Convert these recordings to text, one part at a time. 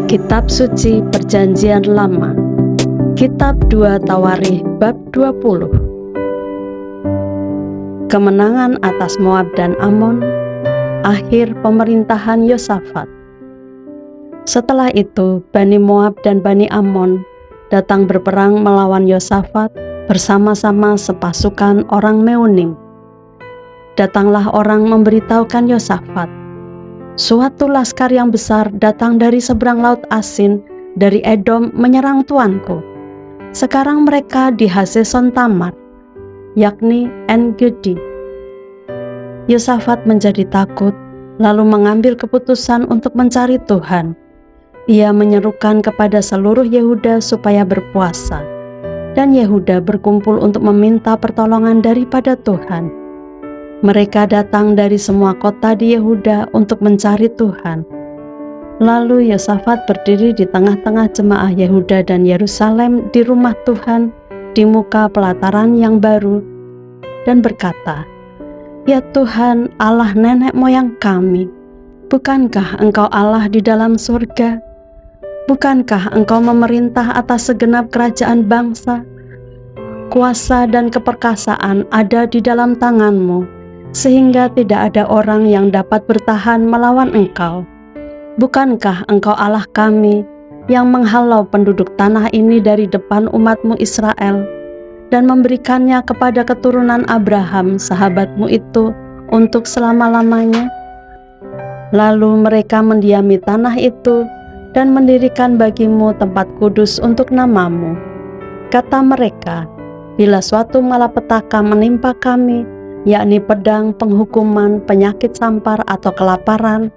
Kitab Suci Perjanjian Lama, Kitab 2 Tawarikh bab 20. Kemenangan atas Moab dan Amon, akhir pemerintahan Yosafat. Setelah itu, Bani Moab dan Bani Amon datang berperang melawan Yosafat bersama-sama sepasukan orang Meunim. Datanglah orang memberitahukan Yosafat, suatu laskar yang besar datang dari seberang laut Asin, dari Edom menyerang tuanku. Sekarang mereka di Hazeson Tamar, yakni En-Gedi. Yosafat menjadi takut, lalu mengambil keputusan untuk mencari Tuhan. Ia menyerukan kepada seluruh Yehuda supaya berpuasa, dan Yehuda berkumpul untuk meminta pertolongan daripada Tuhan. Mereka datang dari semua kota di Yehuda untuk mencari Tuhan. Lalu Yosafat berdiri di tengah-tengah jemaah Yehuda dan Yerusalem di rumah Tuhan di muka pelataran yang baru dan berkata, "Ya Tuhan, Allah nenek moyang kami, bukankah Engkau Allah di dalam surga? Bukankah Engkau memerintah atas segenap kerajaan bangsa? Kuasa dan keperkasaan ada di dalam tangan-Mu, sehingga tidak ada orang yang dapat bertahan melawan Engkau. Bukankah Engkau Allah kami yang menghalau penduduk tanah ini dari depan umat-Mu Israel dan memberikannya kepada keturunan Abraham sahabat-Mu itu untuk selama-lamanya?" Lalu mereka mendiami tanah itu dan mendirikan bagi-Mu tempat kudus untuk nama-Mu. Kata mereka, "Bila suatu malapetaka menimpa kami, yakni pedang, penghukuman, penyakit sampar, atau kelaparan,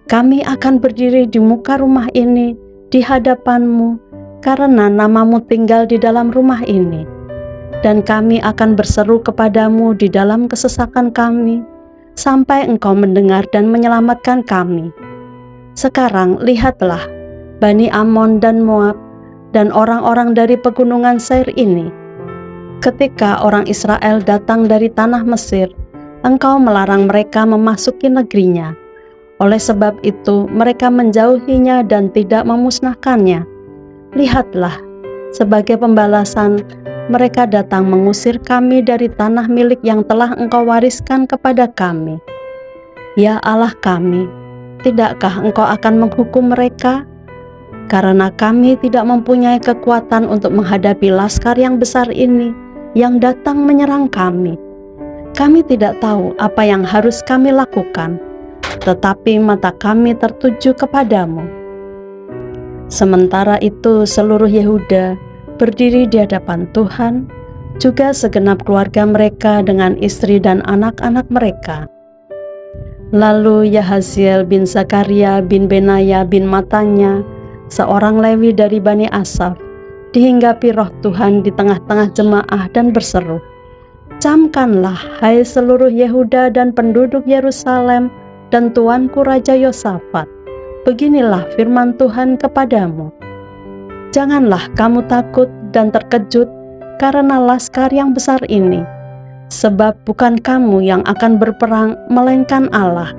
kami akan berdiri di muka rumah ini di hadapan-Mu, karena nama-Mu tinggal di dalam rumah ini. Dan kami akan berseru kepada-Mu di dalam kesesakan kami, sampai Engkau mendengar dan menyelamatkan kami. Sekarang lihatlah, Bani Amon dan Moab, dan orang-orang dari pegunungan Seir ini. Ketika orang Israel datang dari tanah Mesir, Engkau melarang mereka memasuki negerinya. Oleh sebab itu, mereka menjauhinya dan tidak memusnahkannya. Lihatlah, sebagai pembalasan, mereka datang mengusir kami dari tanah milik yang telah Engkau wariskan kepada kami. Ya Allah kami, tidakkah Engkau akan menghukum mereka? Karena kami tidak mempunyai kekuatan untuk menghadapi laskar yang besar ini yang datang menyerang kami. Kami tidak tahu apa yang harus kami lakukan, tetapi mata kami tertuju kepada-Mu." Sementara itu seluruh Yehuda berdiri di hadapan Tuhan, juga segenap keluarga mereka dengan istri dan anak-anak mereka. Lalu Yahaziel bin Zakaria bin Benaya bin Matanya, seorang Lewi dari Bani Asaf, dihinggapi roh Tuhan di tengah-tengah jemaah dan berseru, "Camkanlah, hai seluruh Yehuda dan penduduk Yerusalem dan tuanku Raja Yosafat, beginilah firman Tuhan kepadamu. Janganlah kamu takut dan terkejut karena laskar yang besar ini, sebab bukan kamu yang akan berperang, melainkan Allah.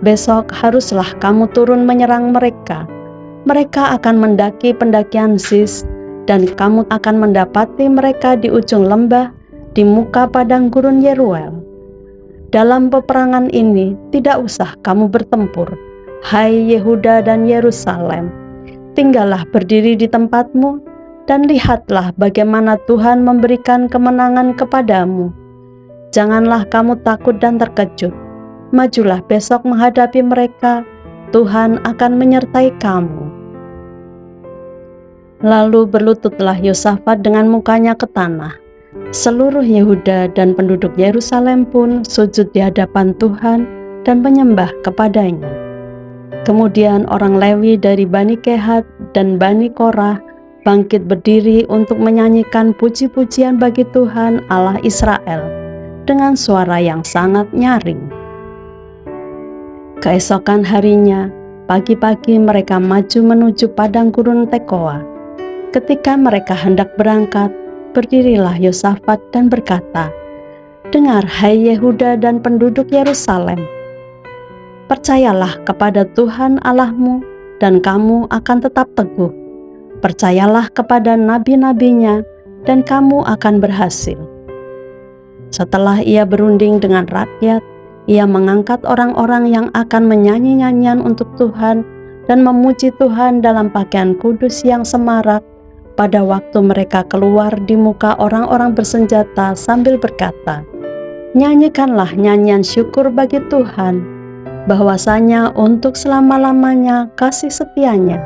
Besok haruslah kamu turun menyerang mereka. Mereka akan mendaki pendakian Ziz, dan kamu akan mendapati mereka di ujung lembah di muka padang gurun Yeruel. Dalam peperangan ini tidak usah kamu bertempur, hai Yehuda dan Yerusalem. Tinggallah berdiri di tempatmu, dan lihatlah bagaimana Tuhan memberikan kemenangan kepadamu. Janganlah kamu takut dan terkejut. Majulah besok menghadapi mereka, Tuhan akan menyertai kamu." Lalu berlututlah Yosafat dengan mukanya ke tanah. Seluruh Yehuda dan penduduk Yerusalem pun sujud di hadapan Tuhan dan menyembah kepadanya. Kemudian orang Lewi dari Bani Kehat dan Bani Korah bangkit berdiri untuk menyanyikan puji-pujian bagi Tuhan Allah Israel dengan suara yang sangat nyaring. Keesokan harinya, pagi-pagi mereka maju menuju padang gurun Tekoa. Ketika mereka hendak berangkat, berdirilah Yosafat dan berkata, Dengar, hai Yehuda dan penduduk Yerusalem, percayalah kepada Tuhan Allahmu dan kamu akan tetap teguh. Percayalah kepada nabi-nabinya dan kamu akan berhasil. Setelah ia berunding dengan rakyat, ia mengangkat orang-orang yang akan menyanyi nyanyian untuk Tuhan dan memuji Tuhan dalam pakaian kudus yang semarak pada waktu mereka keluar di muka orang-orang bersenjata sambil berkata, "Nyanyikanlah nyanyian syukur bagi Tuhan, bahwasanya untuk selama-lamanya kasih setianya."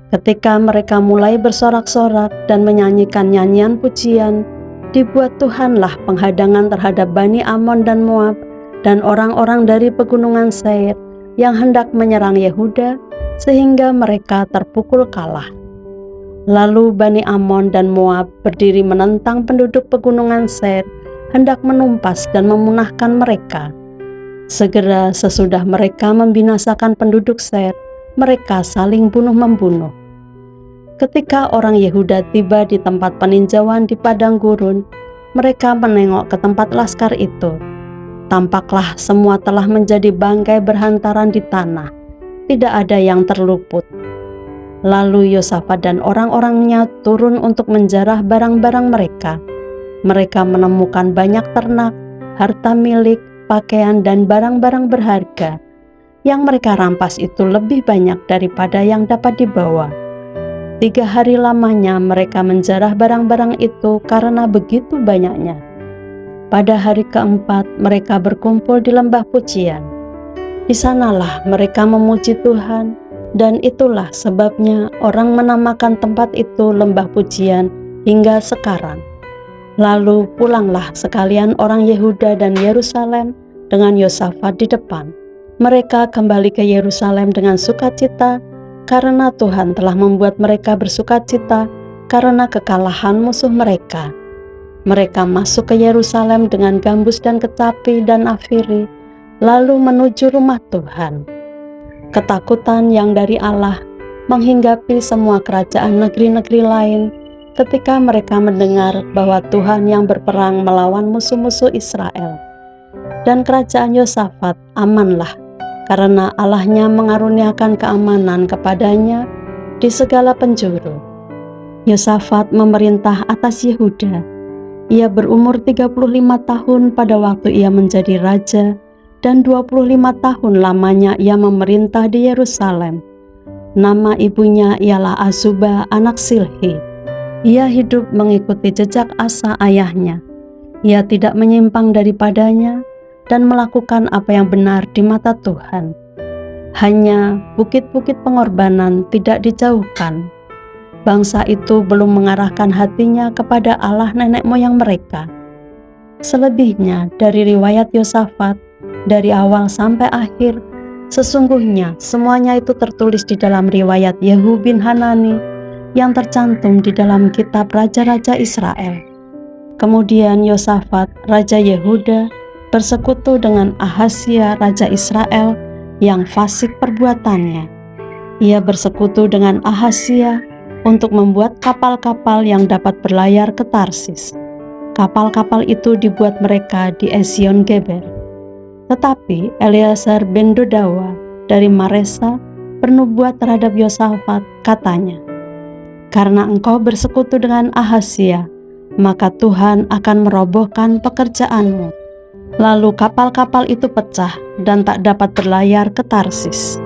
Ketika mereka mulai bersorak-sorak dan menyanyikan nyanyian pujian, dibuat Tuhanlah penghadangan terhadap Bani Amon dan Moab dan orang-orang dari pegunungan Seir yang hendak menyerang Yehuda, sehingga mereka terpukul kalah. Lalu Bani Amon dan Moab berdiri menentang penduduk pegunungan Seir, hendak menumpas dan memunahkan mereka. Segera sesudah mereka membinasakan penduduk Seir, mereka saling bunuh-membunuh. Ketika orang Yehuda tiba di tempat peninjauan di padang gurun, mereka menengok ke tempat laskar itu. Tampaklah semua telah menjadi bangkai berhantaran di tanah, tidak ada yang terluput. Lalu Yosafat dan orang-orangnya turun untuk menjarah barang-barang mereka. Mereka menemukan banyak ternak, harta milik, pakaian, dan barang-barang berharga. Yang mereka rampas itu lebih banyak daripada yang dapat dibawa. 3 hari lamanya mereka menjarah barang-barang itu karena begitu banyaknya. Pada hari keempat mereka berkumpul di lembah pujian. Di sanalah mereka memuji Tuhan, dan itulah sebabnya orang menamakan tempat itu lembah pujian hingga sekarang. Lalu pulanglah sekalian orang Yehuda dan Yerusalem dengan Yosafat di depan. Mereka kembali ke Yerusalem dengan sukacita, karena Tuhan telah membuat mereka bersukacita karena kekalahan musuh mereka. Mereka masuk ke Yerusalem dengan gambus dan kecapi dan afiri, lalu menuju rumah Tuhan. Ketakutan yang dari Allah menghinggapi semua kerajaan negeri-negeri lain ketika mereka mendengar bahwa Tuhan yang berperang melawan musuh-musuh Israel. Dan kerajaan Yosafat amanlah, karena Allahnya mengaruniakan keamanan kepadanya di segala penjuru. Yosafat memerintah atas Yehuda. Ia berumur 35 tahun pada waktu ia menjadi raja, dan 25 tahun lamanya ia memerintah di Yerusalem. Nama ibunya ialah Azubah anak Silhi. Ia hidup mengikuti jejak Asa ayahnya. Ia tidak menyimpang daripadanya, dan melakukan apa yang benar di mata Tuhan. Hanya bukit-bukit pengorbanan tidak dijauhkan. Bangsa itu belum mengarahkan hatinya kepada Allah nenek moyang mereka. Selebihnya dari riwayat Yosafat, dari awal sampai akhir, sesungguhnya semuanya itu tertulis di dalam riwayat Yehu bin Hanani yang tercantum di dalam kitab Raja-Raja Israel. Kemudian Yosafat, Raja Yehuda, bersekutu dengan Ahazia Raja Israel yang fasik perbuatannya. Ia bersekutu dengan Ahazia untuk membuat kapal-kapal yang dapat berlayar ke Tarsis. Kapal-kapal itu dibuat mereka di Esion Geber. Tetapi Eleazar bin Dodawa dari Maresa bernubuat terhadap Yosafat, katanya, "Karena engkau bersekutu dengan Ahazia, maka Tuhan akan merobohkan pekerjaanmu." Lalu kapal-kapal itu pecah dan tak dapat berlayar ke Tarsis.